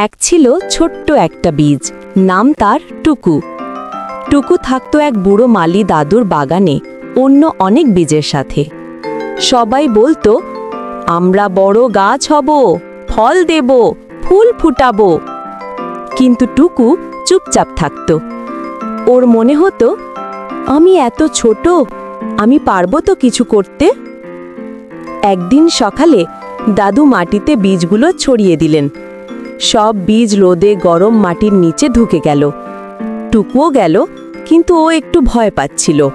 এক ছিল ছোট্ট একটা বীজ, নাম তার টুকু। টুকু থাকতো এক বুড়ো মালি দাদুর বাগানে অন্য অনেক বীজের সাথে। সবাই বলতো, আমরা বড় গাছ হব, ফল দেব, ফুল ফুটাবো। কিন্তু টুকু চুপচাপ থাকত। ওর মনে হতো, আমি এত ছোট, আমি পারবো তো কিছু করতে? একদিন সকালে দাদু মাটিতে বীজগুলো ছড়িয়ে দিলেন। সব বীজ রোদে গরম মাটির নিচে ঢুকে গেল। টুকুও গেল, কিন্তু ও একটু ভয় পাচ্ছিল।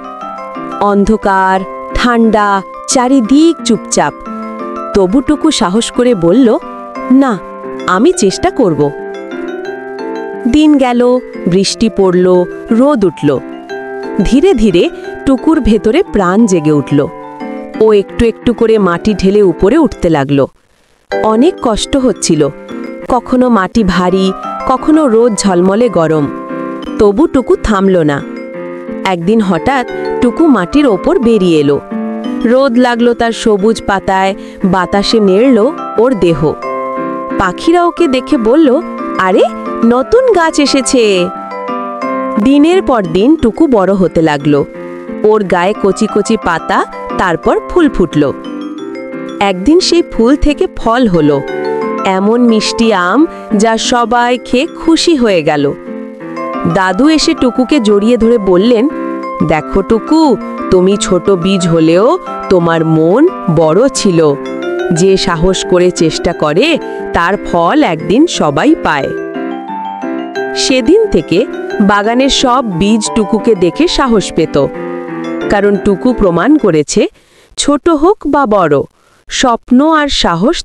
অন্ধকার, ঠান্ডা, চারিদিক চুপচাপ। তবু টুকু সাহস করে বলল, না, আমি চেষ্টা করব। দিন গেল, বৃষ্টি পড়ল, রোদ উঠল। ধীরে ধীরে টুকুর ভেতরে প্রাণ জেগে উঠল। ও একটু একটু করে মাটি ঢেলে উপরে উঠতে লাগল। অনেক কষ্ট হচ্ছিল, কখনো মাটি ভারী, কখনো রোদ ঝলমলে গরম। তবু টুকু থামল না। একদিন হঠাৎ টুকু মাটির ওপর বেরিয়ে এলো। রোদ লাগলো তার সবুজ পাতায়, বাতাসে নেড়ল ওর দেহ। পাখিরা ওকে দেখে বলল, আরে, নতুন গাছ এসেছে। দিনের পর দিন টুকু বড় হতে লাগলো। ওর গায়ে কচি কচি পাতা, তারপর ফুল ফুটল। একদিন সেই ফুল থেকে ফল হলো, এমন মিষ্টি আম যা সবাই খেয়ে খুশি হয়ে গেল। দাদু এসে টুকুকে জড়িয়ে ধরে বললেন, দেখো টুকু, তুমি ছোট বীজ হলেও তোমার মন বড় ছিল। যে সাহস করে চেষ্টা করে তার ফল একদিন সবাই পায়। সেদিন থেকে বাগানের সব বীজ টুকুকে দেখে সাহস পেত। কারণ টুকু প্রমাণ করেছে, ছোট হোক বা বড়, স্বপ্ন আর সাহস